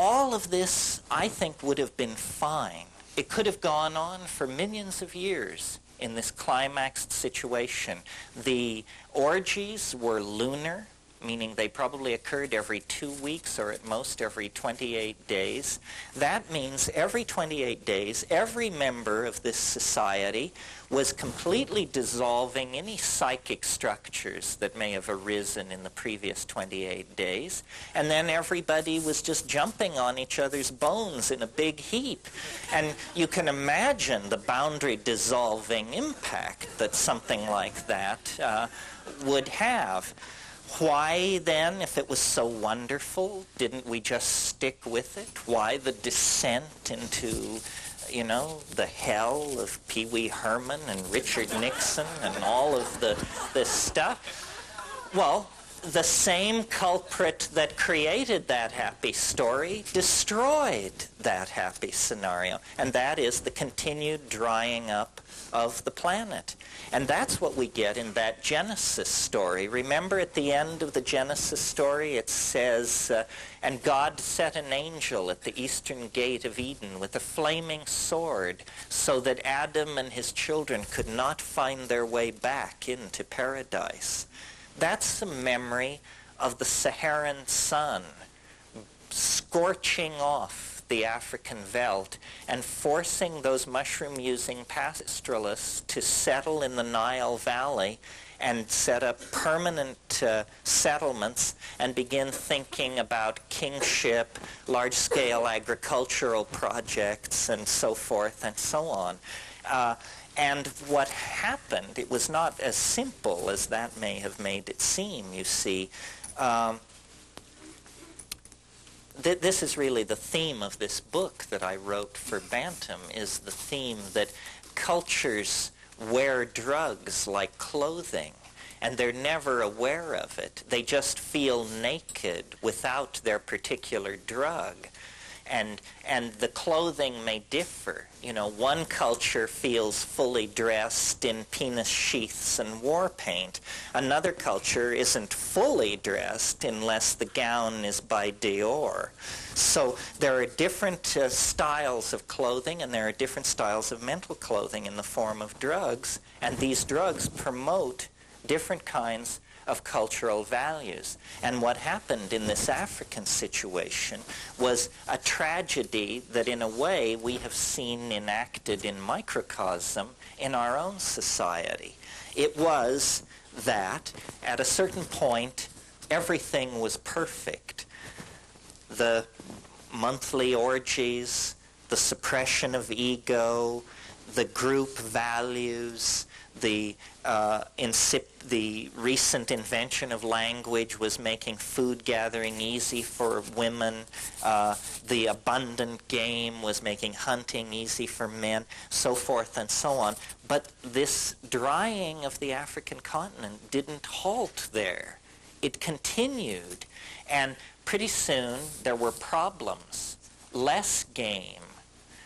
all of this, I think, would have been fine. It could have gone on for millions of years in this climaxed situation. The orgies were lunar, meaning they probably occurred every 2 weeks or at most every 28 days. That means every 28 days, every member of this society was completely dissolving any psychic structures that may have arisen in the previous 28 days, and then everybody was just jumping on each other's bones in a big heap. And you can imagine the boundary dissolving impact that something like that would have. Why then, if it was so wonderful, didn't we just stick with it? Why the descent into, you know, the hell of Pee Wee Herman and Richard Nixon and all of this stuff? Well, the same culprit that created that happy story destroyed that happy scenario, and that is the continued drying up of the planet. And that's what we get in that Genesis story. Remember at the end of the Genesis story it says, and God set an angel at the eastern gate of Eden with a flaming sword so that Adam and his children could not find their way back into paradise. That's the memory of the Saharan sun scorching off the African veldt and forcing those mushroom-using pastoralists to settle in the Nile Valley and set up permanent settlements and begin thinking about kingship, large-scale agricultural projects, and so forth and so on. And what happened, it was not as simple as that may have made it seem, you see. This is really the theme of this book that I wrote for Bantam, is the theme that cultures wear drugs like clothing, and they're never aware of it. They just feel naked without their particular drug. And the clothing may differ. You know, one culture feels fully dressed in penis sheaths and war paint. Another culture isn't fully dressed unless the gown is by Dior. So there are different styles of clothing, and there are different styles of mental clothing in the form of drugs, and these drugs promote different kinds of cultural values. And what happened in this African situation was a tragedy that in a way we have seen enacted in microcosm in our own society. It was that at a certain point everything was perfect. The monthly orgies, the suppression of ego, the group values, the recent invention of language was making food gathering easy for women. The abundant game was making hunting easy for men, so forth and so on. But this drying of the African continent didn't halt there. It continued, and pretty soon there were problems. Less game,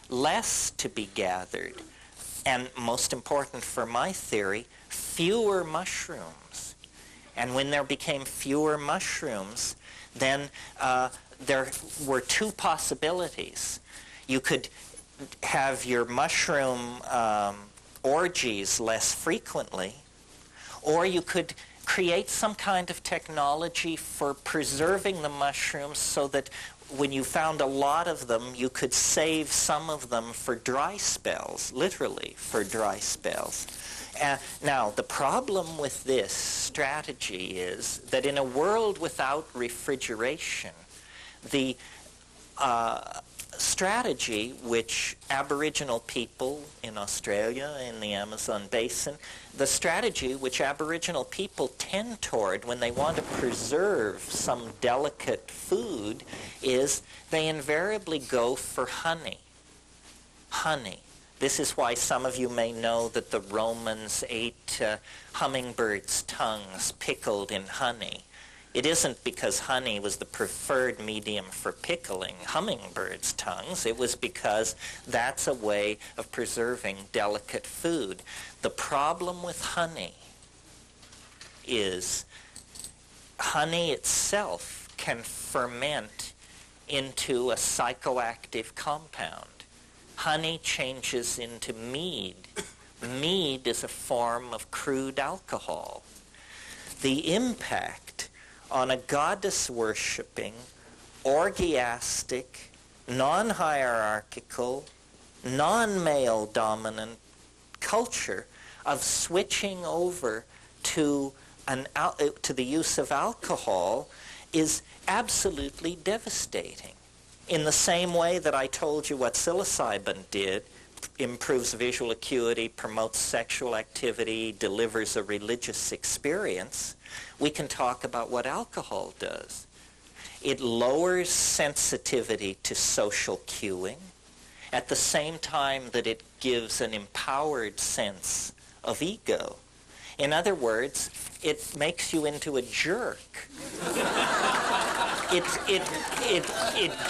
less to be gathered, and most important for my theory, fewer mushrooms. And when there became fewer mushrooms, then there were two possibilities. You could have your mushroom orgies less frequently, or you could create some kind of technology for preserving the mushrooms so that when you found a lot of them, you could save some of them for dry spells, literally for dry spells. Now, the problem with this strategy is that in a world without refrigeration, the strategy which Aboriginal people in Australia, in the Amazon basin, the strategy which Aboriginal people tend toward when they want to preserve some delicate food is they invariably go for honey. Honey. This is why some of you may know that the Romans ate hummingbirds' tongues pickled in honey. It isn't because honey was the preferred medium for pickling hummingbirds' tongues. It was because that's a way of preserving delicate food. The problem with honey is honey itself can ferment into a psychoactive compound. Honey changes into mead. Mead is a form of crude alcohol. The impact on a goddess-worshipping, orgiastic, non-hierarchical, non-male dominant culture of switching over to the use of alcohol is absolutely devastating. In the same way that I told you what psilocybin did, improves visual acuity, promotes sexual activity, delivers a religious experience, we can talk about what alcohol does. It lowers sensitivity to social cueing at the same time that it gives an empowered sense of ego. In other words, it makes you into a jerk. It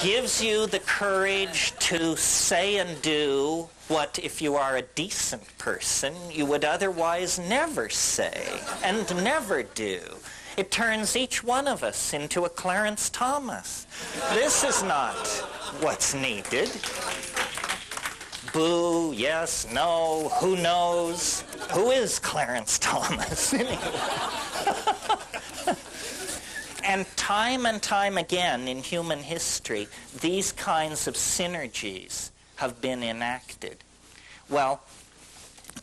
gives you the courage to say and do what, if you are a decent person, you would otherwise never say and never do. It turns each one of us into a Clarence Thomas. This is not what's needed. Boo, yes, no, who knows? Who is Clarence Thomas anyway? And time again in human history, these kinds of synergies have been enacted. Well,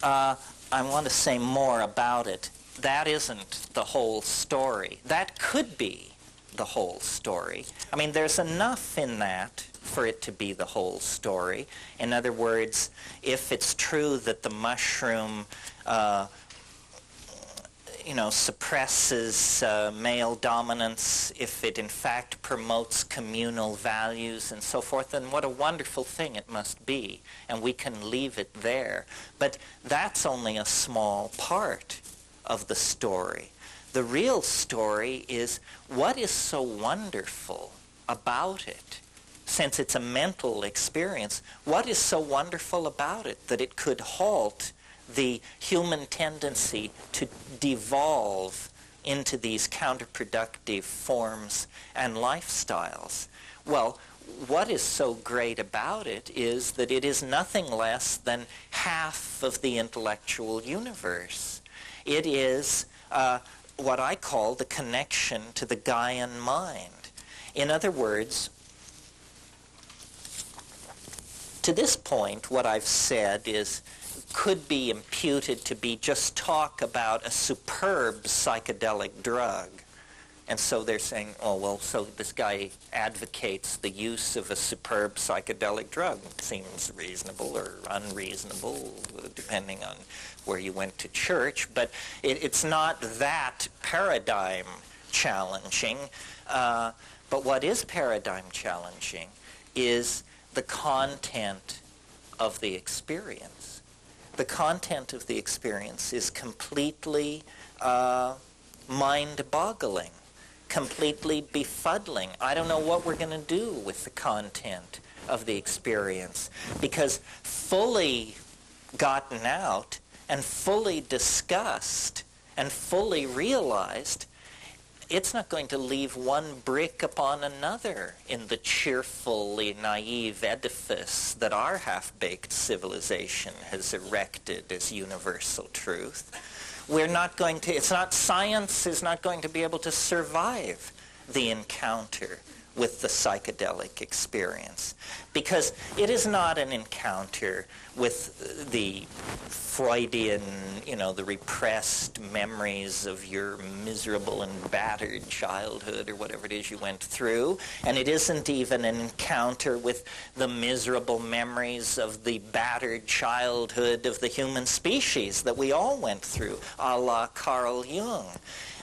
I want to say more about it. That isn't the whole story. That could be the whole story. I mean, there's enough in that for it to be the whole story. In other words, if it's true that the mushroom suppresses male dominance, if it in fact promotes communal values and so forth, then what a wonderful thing it must be, and we can leave it there. But that's only a small part of the story. The real story is what is so wonderful about it. Since it's a mental experience, what is so wonderful about it that it could halt the human tendency to devolve into these counterproductive forms and lifestyles? Well, what is so great about it is that it is nothing less than half of the intellectual universe. It is what I call the connection to the Gaian mind. In other words, to this point, what I've said could be imputed to be just talk about a superb psychedelic drug. And so they're saying, oh, well, so this guy advocates the use of a superb psychedelic drug. It seems reasonable or unreasonable, depending on where you went to church. But it's not that paradigm challenging. But what is paradigm challenging is the content of the experience. The content of the experience is completely mind-boggling, completely befuddling. I don't know what we're going to do with the content of the experience, because fully gotten out and fully discussed and fully realized, it's not going to leave one brick upon another in the cheerfully naive edifice that our half-baked civilization has erected as universal truth. We're not going to, science is not going to be able to survive the encounter with the psychedelic experience, because it is not an encounter with the Freudian, the repressed memories of your miserable and battered childhood or whatever it is you went through, and it isn't even an encounter with the miserable memories of the battered childhood of the human species that we all went through, a la Carl Jung.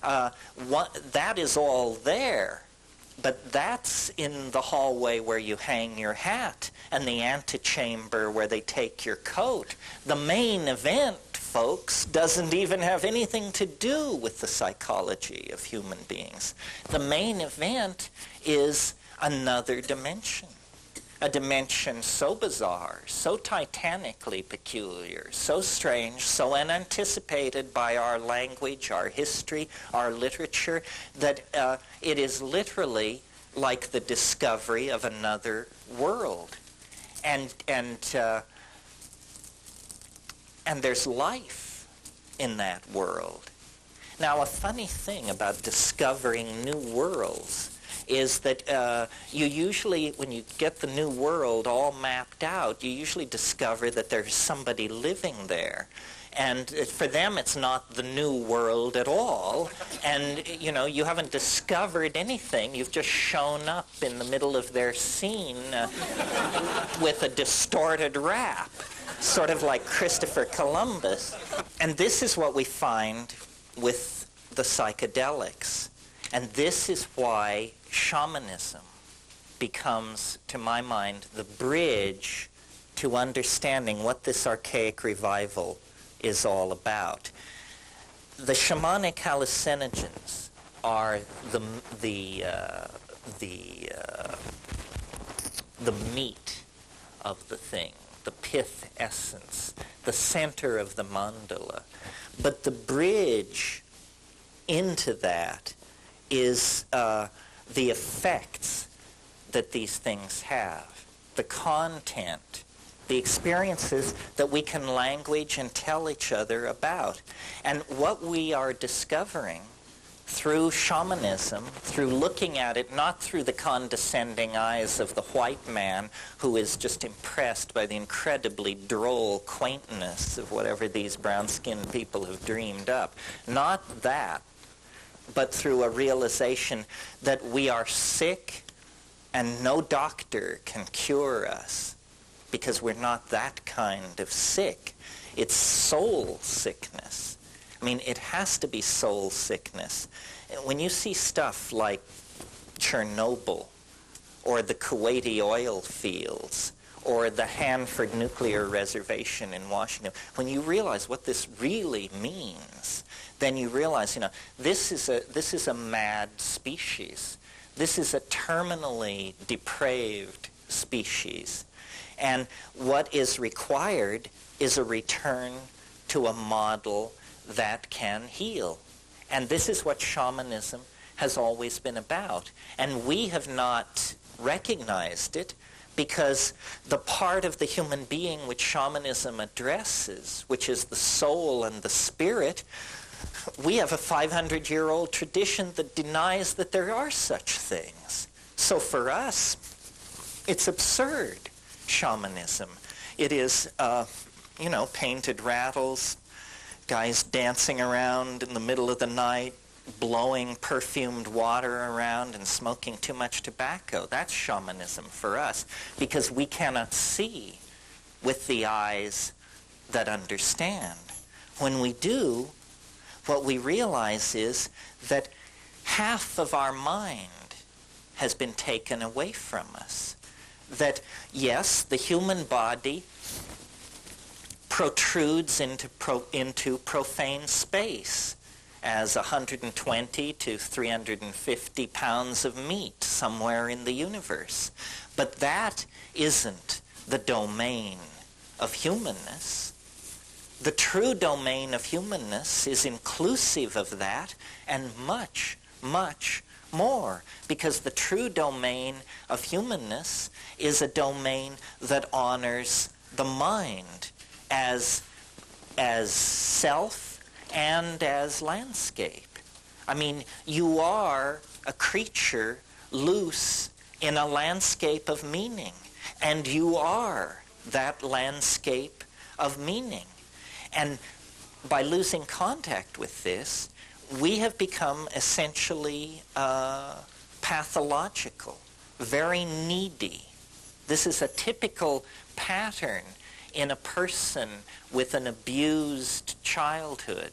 That is all there. But that's in the hallway where you hang your hat and the antechamber where they take your coat. The main event, folks, doesn't even have anything to do with the psychology of human beings. The main event is another dimension. A dimension so bizarre, so titanically peculiar, so strange, so unanticipated by our language, our history, our literature, that it is literally like the discovery of another world. And there's life in that world. Now, a funny thing about discovering new worlds is that you usually, when you get the new world all mapped out, you usually discover that there's somebody living there. And for them, it's not the new world at all. And, you know, you haven't discovered anything. You've just shown up in the middle of their scene with a distorted rap, sort of like Christopher Columbus. And this is what we find with the psychedelics. And this is why shamanism becomes, to my mind, the bridge to understanding what this archaic revival is all about. The shamanic hallucinogens are the meat of the thing, the pith essence, the center of the mandala. But the bridge into that is the effects that these things have, the content, the experiences that we can language and tell each other about. And what we are discovering through shamanism, through looking at it not through the condescending eyes of the white man who is just impressed by the incredibly droll quaintness of whatever these brown-skinned people have dreamed up, not that, but through a realization that we are sick and no doctor can cure us, because we're not that kind of sick. It's soul sickness. I mean, it has to be soul sickness. When you see stuff like Chernobyl, or the Kuwaiti oil fields, or the Hanford nuclear reservation in Washington, when you realize what this really means, then you realize, you know, this is a mad species. This is a terminally depraved species. And what is required is a return to a model that can heal. And this is what shamanism has always been about. And we have not recognized it because the part of the human being which shamanism addresses, which is the soul and the spirit, we have a 500-year-old tradition that denies that there are such things. So for us, it's absurd. Shamanism. It is, you know, painted rattles, guys dancing around in the middle of the night, blowing perfumed water around and smoking too much tobacco. That's shamanism for us, because we cannot see with the eyes that understand. When we do, what we realize is that half of our mind has been taken away from us. That, yes, the human body protrudes into profane space as 120 to 350 pounds of meat somewhere in the universe. But that isn't the domain of humanness. The true domain of humanness is inclusive of that and much, much more, because the true domain of humanness is a domain that honors the mind as self and as landscape. I mean, you are a creature loose in a landscape of meaning, and you are that landscape of meaning. And by losing contact with this, we have become essentially pathological, very needy. This is a typical pattern in a person with an abused childhood.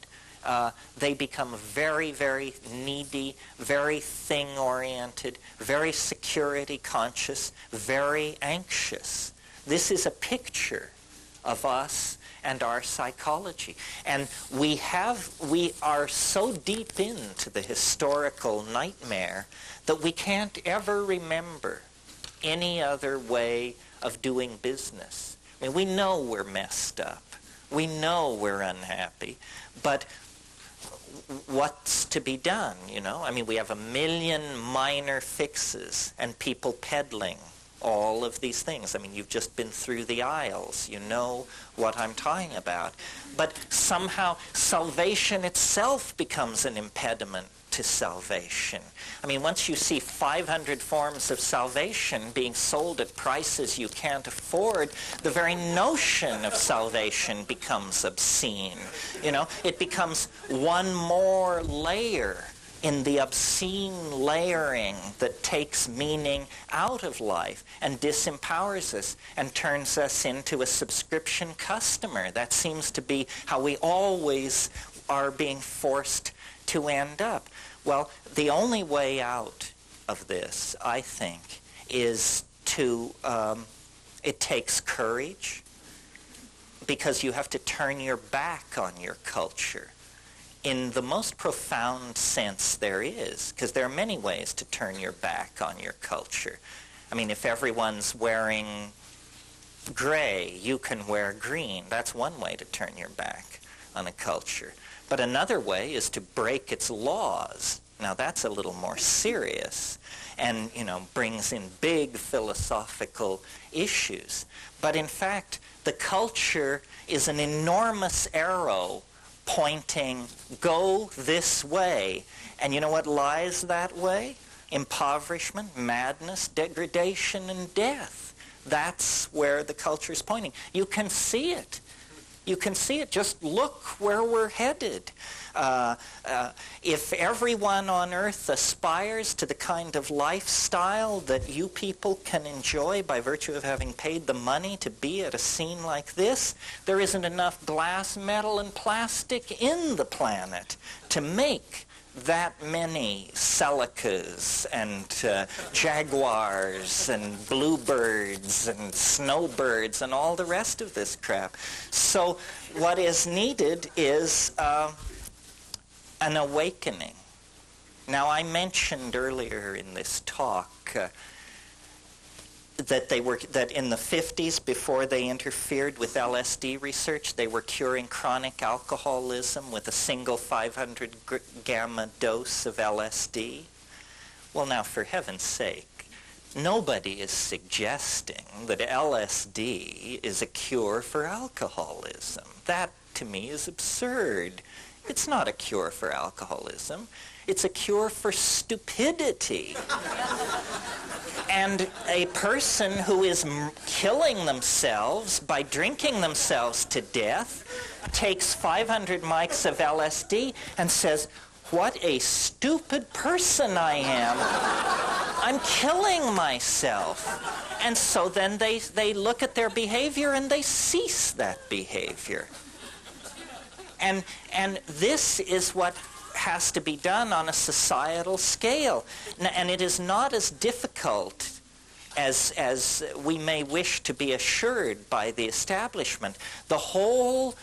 They become very, very needy, very thing-oriented, very security-conscious, very anxious. This is a picture of us and our psychology. And we are so deep into the historical nightmare that we can't ever remember any other way of doing business. I mean, we know we're messed up. We know we're unhappy. But what's to be done, you know? I mean, we have a million minor fixes and people peddling all of these things. I mean, you've just been through the aisles. You know what I'm talking about. But somehow salvation itself becomes an impediment to salvation. I mean, once you see 500 forms of salvation being sold at prices you can't afford, the very notion of salvation becomes obscene. You know, it becomes one more layer in the obscene layering that takes meaning out of life and disempowers us and turns us into a subscription customer. That seems to be how we always are being forced to end up. Well, the only way out of this, I think, is to, it takes courage, because you have to turn your back on your culture in the most profound sense there is, because there are many ways to turn your back on your culture. I mean, if everyone's wearing gray, you can wear green. That's one way to turn your back on a culture. But another way is to break its laws. Now, that's a little more serious and, you know, brings in big philosophical issues. But in fact, the culture is an enormous arrow pointing, go this way. And you know what lies that way? Impoverishment, madness, degradation, and death. That's where the culture is pointing. You can see it. You can see it. Just look where we're headed. If everyone on earth aspires to the kind of lifestyle that you people can enjoy by virtue of having paid the money to be at a scene like this, there isn't enough glass, metal, and plastic in the planet to make that many Celicas and jaguars and bluebirds and snowbirds and all the rest of this crap. So what is needed is an awakening. Now, I mentioned earlier in this talk that in the 50s, before they interfered with LSD research, they were curing chronic alcoholism with a single 500 gamma dose of LSD. Well, now, for heaven's sake, nobody is suggesting that LSD is a cure for alcoholism. That, to me, is absurd. It's not a cure for alcoholism. It's a cure for stupidity. And a person who is killing themselves by drinking themselves to death takes 500 mics of LSD and says, what a stupid person I am. I'm killing myself. And so then they look at their behavior and they cease that behavior. And this is what has to be done on a societal scale. And it is not as difficult as we may wish to be assured by the establishment. The whole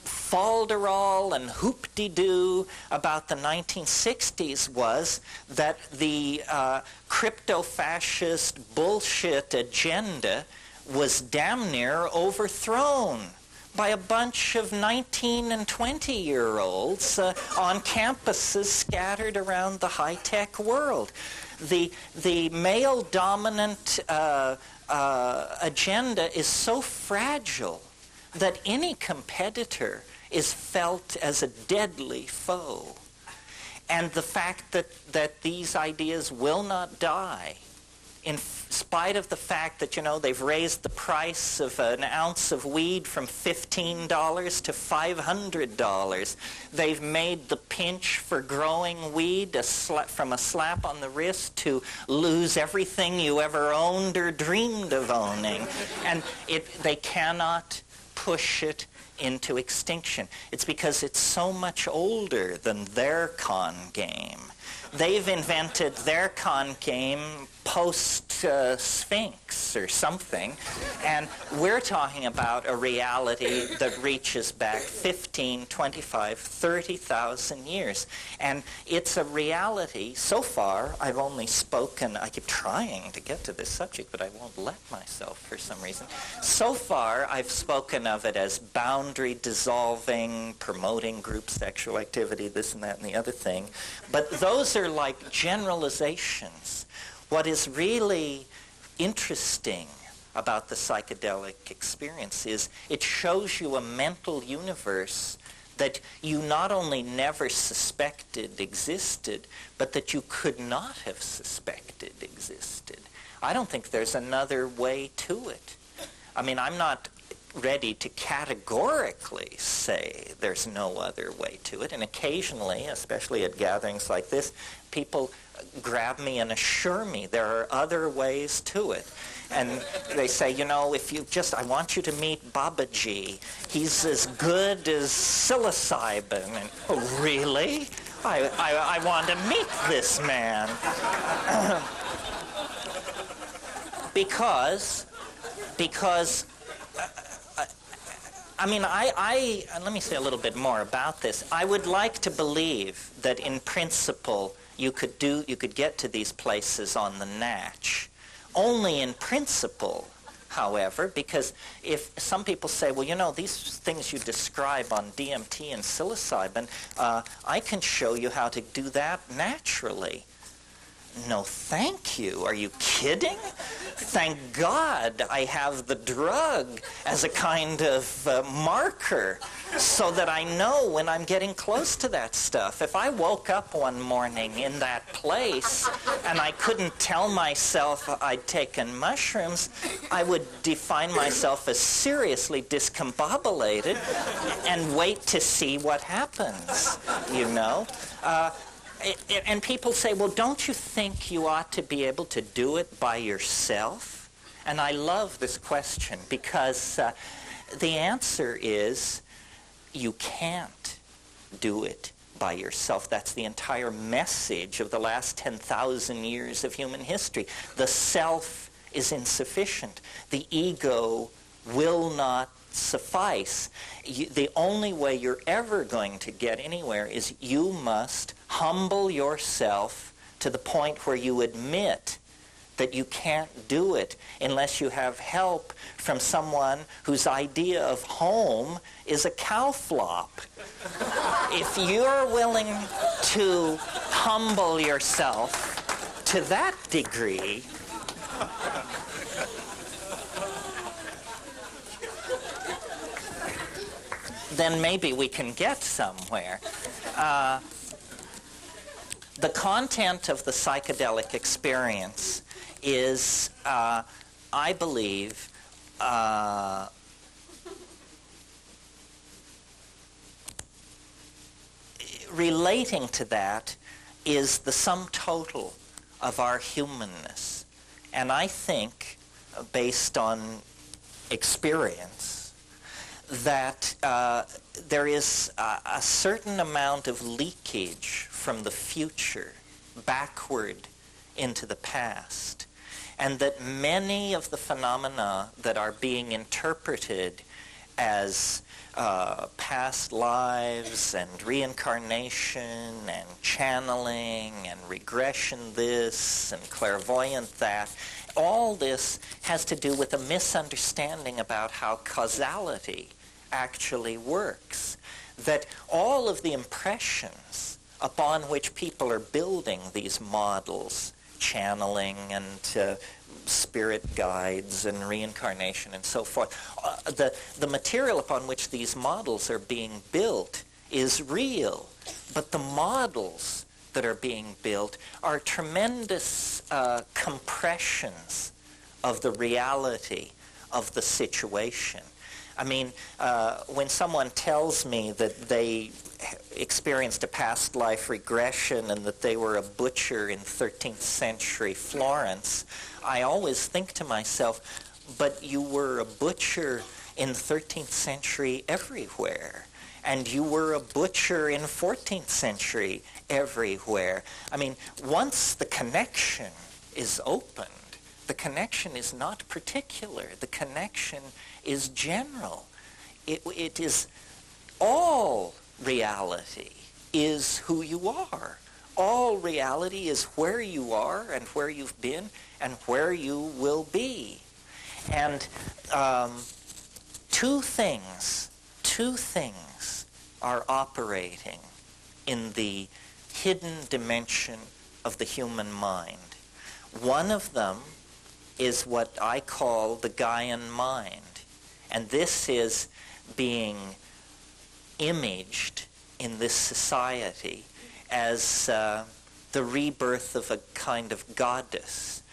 falderall and hoop-de-doo about the 1960s was that the crypto-fascist bullshit agenda was damn near overthrown by a bunch of 19 and 20-year-olds on campuses scattered around the high-tech world. The male-dominant agenda is so fragile that any competitor is felt as a deadly foe. And the fact that these ideas will not die, in spite of the fact that, you know, they've raised the price of an ounce of weed from $15 to $500. They've made the pinch for growing weed from a slap on the wrist to lose everything you ever owned or dreamed of owning. And they cannot push it into extinction. It's because it's so much older than their con game. they've invented their con game post-Sphinx or something, and we're talking about a reality that reaches back 15, 25, 30,000 years. And it's a reality, so far, I've only spoken, I keep trying to get to this subject, but I won't let myself for some reason. So far, I've spoken of it as boundary dissolving, promoting group sexual activity, this and that and the other thing. But those are like generalizations. What is really interesting about the psychedelic experience is it shows you a mental universe that you not only never suspected existed, but that you could not have suspected existed. I don't think there's another way to it. I mean, I'm not ready to categorically say there's no other way to it, and occasionally, especially at gatherings like this, people grab me and assure me there are other ways to it. And they say, you know, if you just, I want you to meet Babaji. He's as good as psilocybin. And, oh, really? I want to meet this man. because I mean, let me say a little bit more about this. I would like to believe that in principle you could get to these places on the natch. Only in principle, however, because if some people say, well, you know, these things you describe on DMT and psilocybin, I can show you how to do that naturally. No, thank you. Are you kidding? Thank God I have the drug as a kind of marker so that I know when I'm getting close to that stuff. If I woke up one morning in that place and I couldn't tell myself I'd taken mushrooms, I would define myself as seriously discombobulated and wait to see what happens, you know? And people say, well, don't you think you ought to be able to do it by yourself? And I love this question because the answer is you can't do it by yourself. That's the entire message of the last 10,000 years of human history. The self is insufficient. The ego will not suffice. The only way you're ever going to get anywhere is you must humble yourself to the point where you admit that you can't do it unless you have help from someone whose idea of home is a cow flop. If you're willing to humble yourself to that degree, then maybe we can get somewhere. The content of the psychedelic experience is, I believe, relating to that is the sum total of our humanness. And I think, based on experience, that there is a certain amount of leakage from the future backward into the past, and that many of the phenomena that are being interpreted as past lives and reincarnation and channeling and regression this and clairvoyant that, all this has to do with a misunderstanding about how causality actually works. That all of the impressions upon which people are building these models, channeling and spirit guides and reincarnation and so forth, the material upon which these models are being built is real, but the models that are being built are tremendous compressions of the reality of the situation. I mean, when someone tells me that they experienced a past life regression and that they were a butcher in 13th century Florence, I always think to myself, but you were a butcher in 13th century everywhere. And you were a butcher in 14th century everywhere. I mean, once the connection is opened, the connection is not particular. The connection is general. It is all reality is who you are. All reality is where you are and where you've been and where you will be. And two things are operating in the hidden dimension of the human mind. One of them is what I call the Gaian mind. And this is being imaged in this society as the rebirth of a kind of goddess.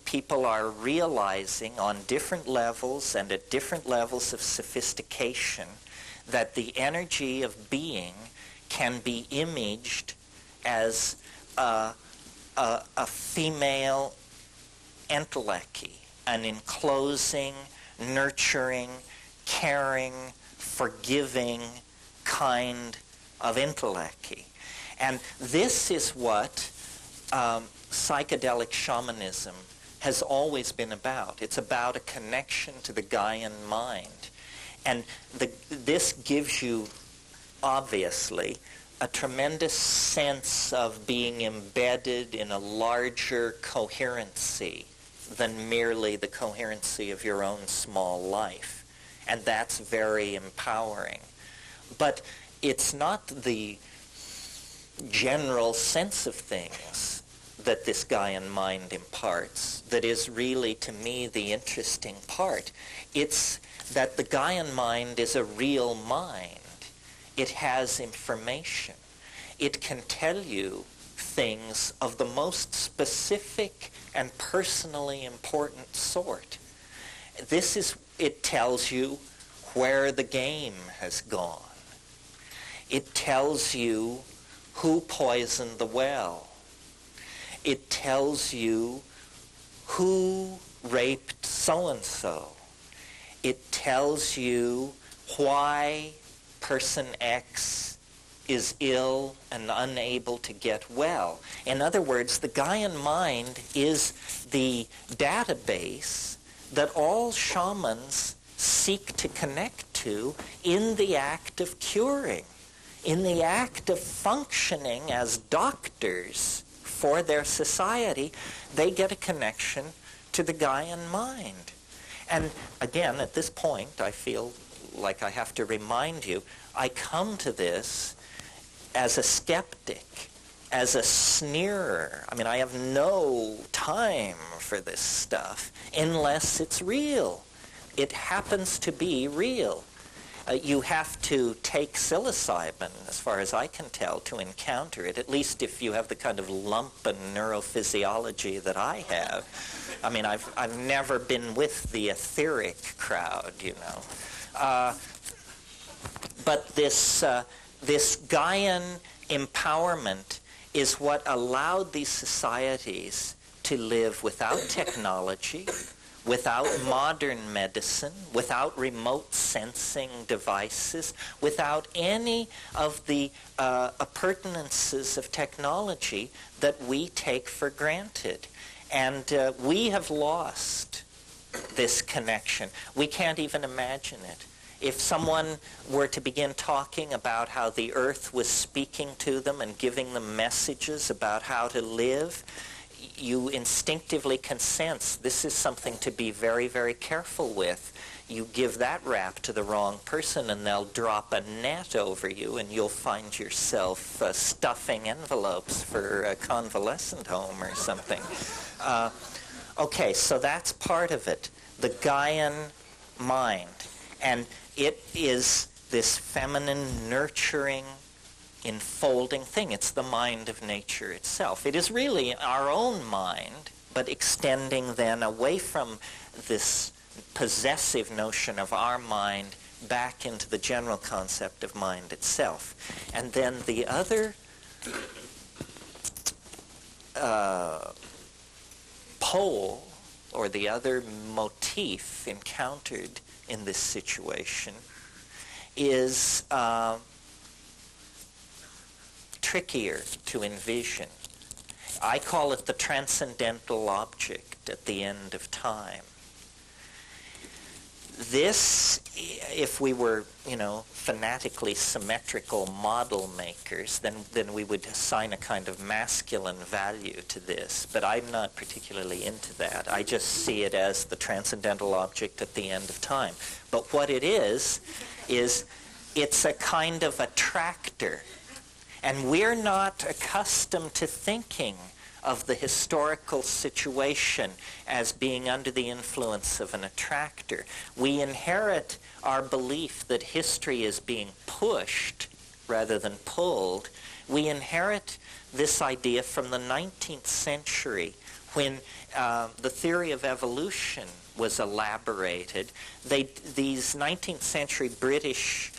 People are realizing on different levels and at different levels of sophistication that the energy of being can be imaged as a female entelechy, an enclosing, nurturing, caring, forgiving kind of entelechy. And this is what psychedelic shamanism has always been about. It's about a connection to the Gaian mind. And this gives you, obviously, a tremendous sense of being embedded in a larger coherency than merely the coherency of your own small life. And that's very empowering. But it's not the general sense of things that this Gaian mind imparts that is really, to me, the interesting part. It's that the Gaian mind is a real mind. It has information. It can tell you things of the most specific and personally important sort. It tells you where the game has gone. It tells you who poisoned the well. It tells you who raped so-and-so. It tells you why person X is ill and unable to get well. In other words, the Gaian mind is the database that all shamans seek to connect to in the act of curing, in the act of functioning as doctors for their society. They get a connection to the Gaian mind. And again, at this point, I feel like I have to remind you, I come to this as a skeptic, as a sneerer. I mean, I have no time for this stuff unless it's real. It happens to be real. You have to take psilocybin, as far as I can tell, to encounter it, at least if you have the kind of lump and neurophysiology that I have. I mean, I've never been with the etheric crowd, you know. But this Gaian empowerment is what allowed these societies to live without technology, without modern medicine, without remote sensing devices, without any of the appurtenances of technology that we take for granted. And we have lost this connection. We can't even imagine it. If someone were to begin talking about how the earth was speaking to them and giving them messages about how to live, you instinctively can sense this is something to be very, very careful with. You give that rap to the wrong person and they'll drop a net over you and you'll find yourself stuffing envelopes for a convalescent home or something. Okay, so that's part of it, the Gaian mind. And it is this feminine, nurturing, enfolding thing. It's the mind of nature itself. It is really our own mind, but extending then away from this possessive notion of our mind back into the general concept of mind itself. And then the other pole, or the other motif encountered in this situation is trickier to envision. I call it the transcendental object at the end of time. This, if we were, fanatically symmetrical model makers, then we would assign a kind of masculine value to this. But I'm not particularly into that. I just see it as the transcendental object at the end of time. But what it is it's a kind of attractor. And we're not accustomed to thinking of the historical situation as being under the influence of an attractor. We inherit our belief that history is being pushed rather than pulled. We inherit this idea from the 19th century when the theory of evolution was elaborated. These 19th century British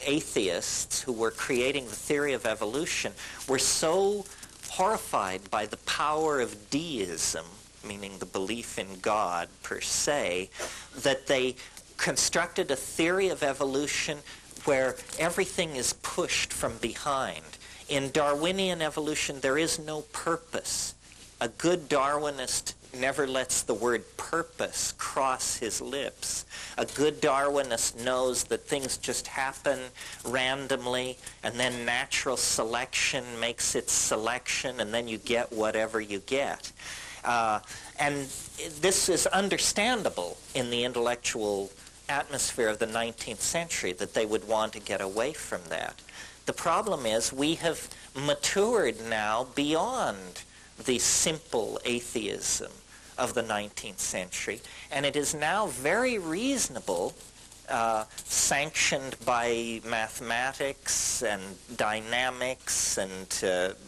atheists who were creating the theory of evolution were so horrified by the power of deism, meaning the belief in God per se, that they constructed a theory of evolution where everything is pushed from behind. In Darwinian evolution, there is no purpose. A good Darwinist never lets the word purpose cross his lips. A good Darwinist knows that things just happen randomly, and then natural selection makes its selection, and then you get whatever you get. And this is understandable in the intellectual atmosphere of the 19th century, that they would want to get away from that. The problem is we have matured now beyond the simple atheism of the 19th century, and it is now very reasonable, sanctioned by mathematics and dynamics and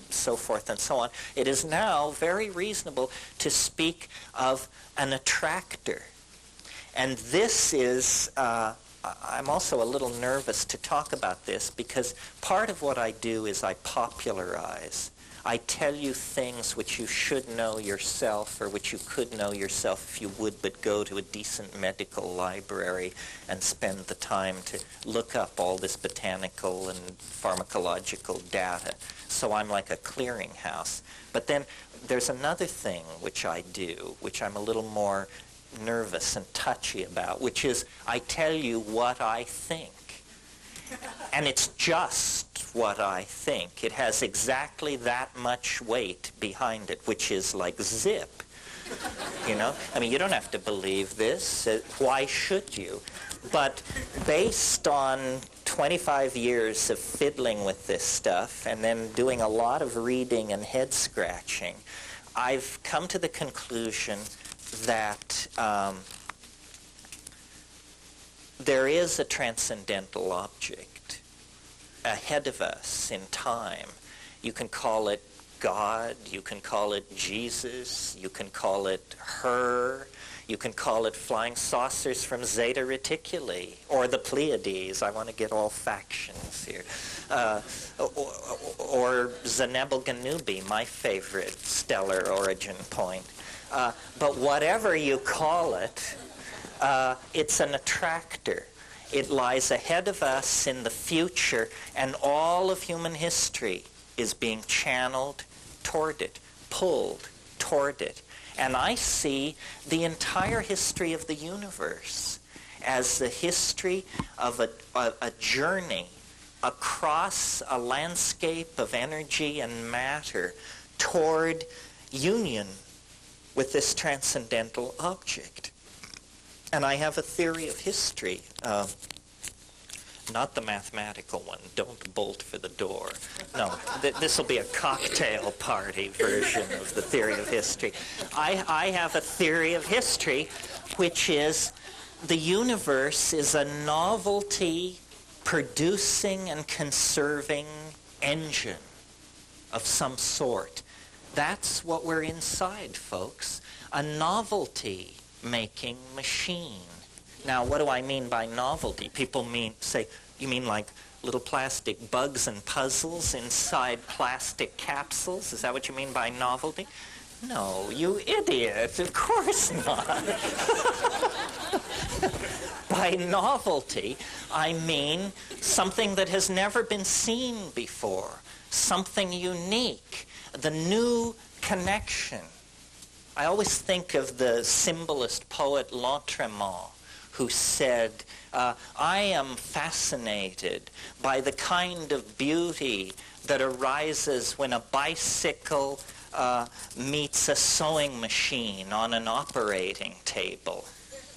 so forth and so on. It is now very reasonable to speak of an attractor. And this is, I'm also a little nervous to talk about this because part of what I do is I popularize. I tell you things which you should know yourself, or which you could know yourself if you would but go to a decent medical library and spend the time to look up all this botanical and pharmacological data. So I'm like a clearinghouse. But then there's another thing which I do, which I'm a little more nervous and touchy about, which is I tell you what I think. And it's just what I think. It has exactly that much weight behind it, which is like zip. I mean, you don't have to believe this. Why should you? But based on 25 years of fiddling with this stuff and then doing a lot of reading and head scratching, I've come to the conclusion that there is a transcendental object ahead of us in time. You can call it God, you can call it Jesus, you can call it her, you can call it flying saucers from Zeta Reticuli, or the Pleiades. I want to get all factions here. Or Zenebel Ganubi, my favorite stellar origin point. But whatever you call it, it's an attractor. It lies ahead of us in the future, and all of human history is being channeled toward it, pulled toward it. And I see the entire history of the universe as the history of a journey across a landscape of energy and matter toward union with this transcendental object. And I have a theory of history, not the mathematical one. Don't bolt for the door. No, this will be a cocktail party version of the theory of history. I have a theory of history, which is the universe is a novelty producing and conserving engine of some sort. That's what we're inside, folks. A novelty making machine. Now, what do I mean by novelty? People say, you mean like little plastic bugs and puzzles inside plastic capsules? Is that what you mean by novelty? No, you idiot. Of course not. By novelty, I mean something that has never been seen before. something unique, the new connection. I always think of the symbolist poet Lautréamont, who said, I am fascinated by the kind of beauty that arises when a bicycle meets a sewing machine on an operating table.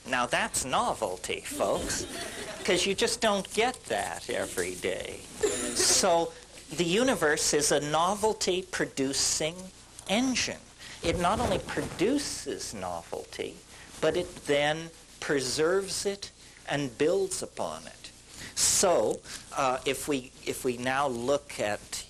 Now that's novelty, folks, because you just don't get that every day. So the universe is a novelty-producing engine. It not only produces novelty, but it then preserves it and builds upon it. So if we now look at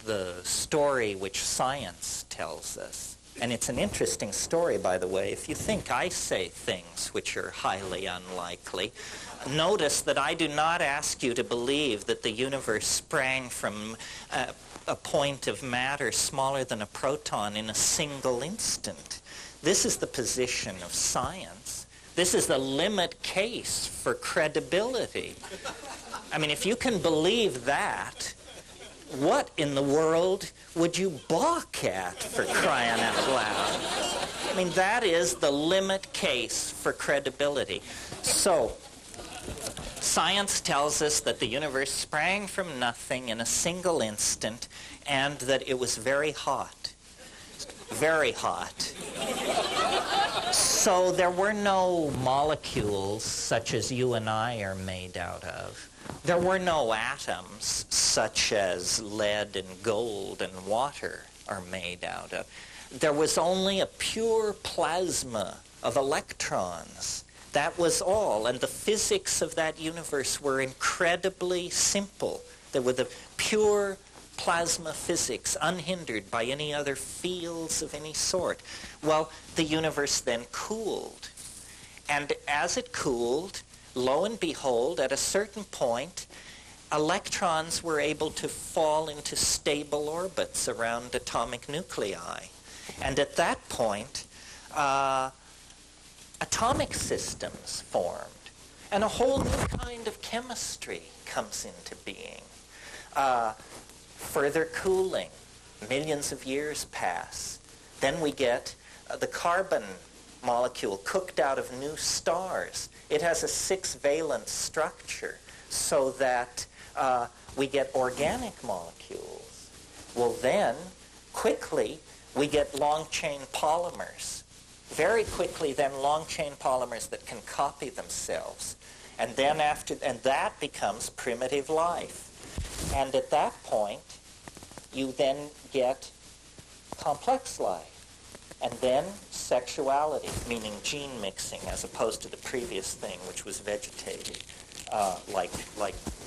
the story which science tells us, and it's an interesting story, by the way. If you think I say things which are highly unlikely, notice that I do not ask you to believe that the universe sprang from a point of matter smaller than a proton in a single instant. This is the position of science. This is the limit case for credibility. I mean, if you can believe that, what in the world would you balk at, for crying out loud? I mean, that is the limit case for credibility. So, science tells us that the universe sprang from nothing in a single instant and that it was very hot. Very hot. So there were no molecules such as you and I are made out of. There were no atoms such as lead and gold and water are made out of. There was only a pure plasma of electrons. That was all. And the physics of that universe were incredibly simple. They were the pure plasma physics, unhindered by any other fields of any sort. Well, the universe then cooled. And as it cooled, lo and behold, at a certain point, electrons were able to fall into stable orbits around atomic nuclei. And at that point, atomic systems formed. And a whole new kind of chemistry comes into being. Further cooling, millions of years pass. Then we get the carbon molecule cooked out of new stars. It has a 6-valent structure so that we get organic molecules. Well then, quickly, we get long-chain polymers. Very quickly then, long-chain polymers that can copy themselves. And then that becomes primitive life. And at that point, you then get complex life. And then sexuality, meaning gene mixing, as opposed to the previous thing, which was vegetative, like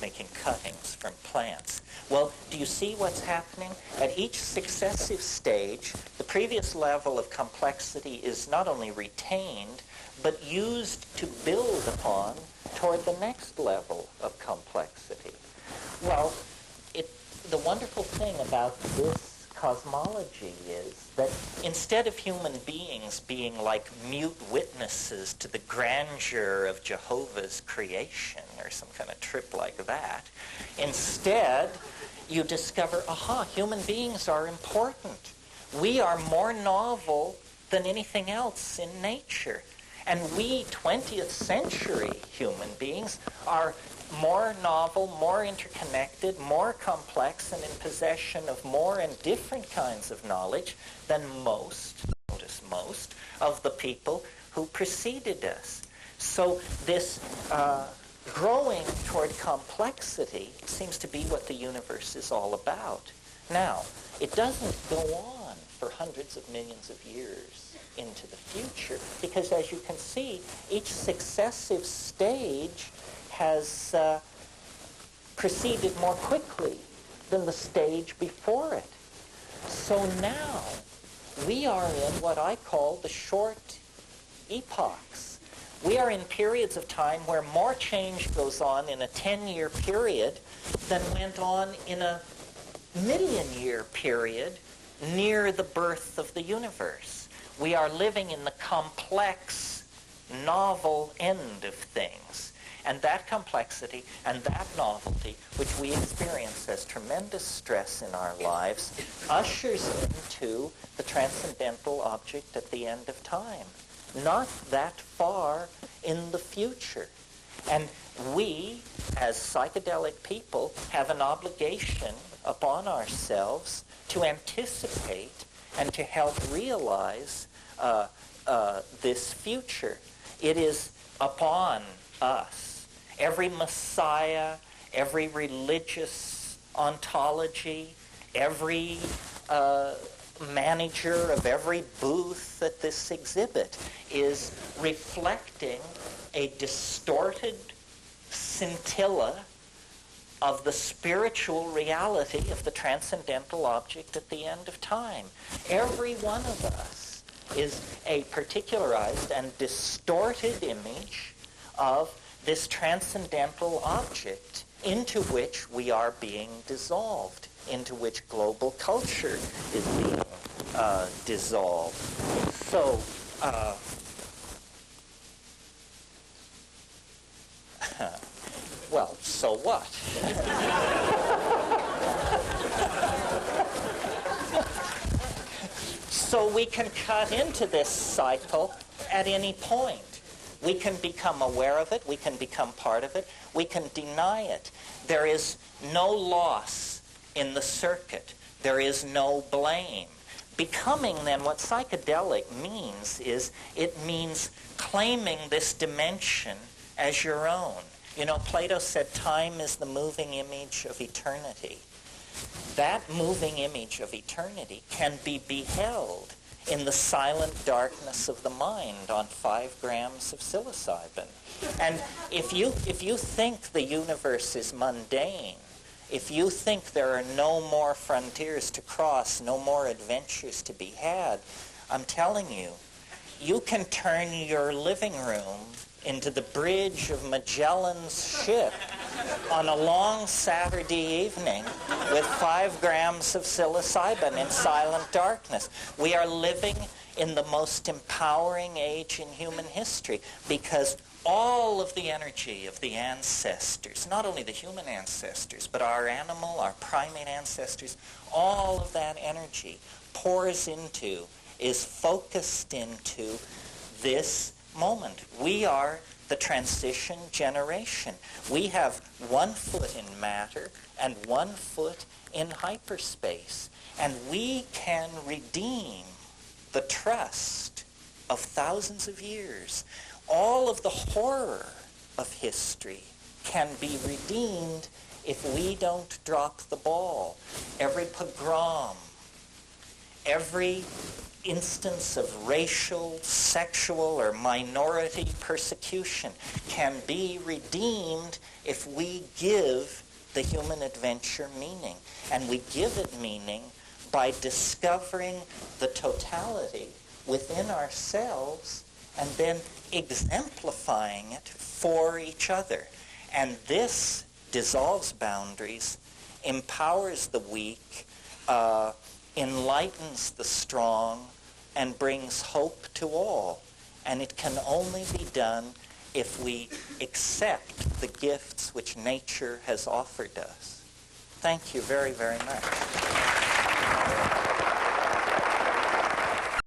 making cuttings from plants. Well, do you see what's happening? At each successive stage, the previous level of complexity is not only retained, but used to build upon toward the next level of complexity. Well, the wonderful thing about this cosmology is that instead of human beings being like mute witnesses to the grandeur of Jehovah's creation or some kind of trip like that, instead you discover, human beings are important. We are more novel than anything else in nature. And we 20th century human beings are more novel, more interconnected, more complex, and in possession of more and different kinds of knowledge than most of the people who preceded us. So this growing toward complexity seems to be what the universe is all about. Now, it doesn't go on for hundreds of millions of years into the future, because as you can see, each successive stage has proceeded more quickly than the stage before it. So now we are in what I call the short epochs. We are in periods of time where more change goes on in a 10-year period than went on in a million-year period near the birth of the universe. We are living in the complex, novel end of things. And that complexity and that novelty, which we experience as tremendous stress in our lives, ushers into the transcendental object at the end of time, not that far in the future. And we, as psychedelic people, have an obligation upon ourselves to anticipate and to help realize this future. It is upon us. Every messiah, every religious ontology, every manager of every booth at this exhibit is reflecting a distorted scintilla of the spiritual reality of the transcendental object at the end of time. Every one of us is a particularized and distorted image of this transcendental object into which we are being dissolved, into which global culture is being dissolved. So, well, so what? So we can cut into this cycle at any point. We can become aware of it. We can become part of it. We can deny it. There is no loss in the circuit. There is no blame. Becoming, then, what psychedelic means is it means claiming this dimension as your own. You know, Plato said time is the moving image of eternity. That moving image of eternity can be beheld in the silent darkness of the mind on 5 grams of psilocybin. And if you think the universe is mundane, if you think there are no more frontiers to cross, no more adventures to be had, I'm telling you, you can turn your living room into the bridge of Magellan's ship on a long Saturday evening with 5 grams of psilocybin in silent darkness. We are living in the most empowering age in human history because all of the energy of the ancestors, not only the human ancestors, but our animal, our primate ancestors, all of that energy pours into, is focused into this moment. We are the transition generation. We have 1 foot in matter and 1 foot in hyperspace. And we can redeem the trust of thousands of years. All of the horror of history can be redeemed if we don't drop the ball. Every pogrom, every instance of racial, sexual, or minority persecution can be redeemed if we give the human adventure meaning. And we give it meaning by discovering the totality within ourselves and then exemplifying it for each other. And this dissolves boundaries, empowers the weak, enlightens the strong, and brings hope to all. And it can only be done if we accept the gifts which nature has offered us. Thank you very, very much.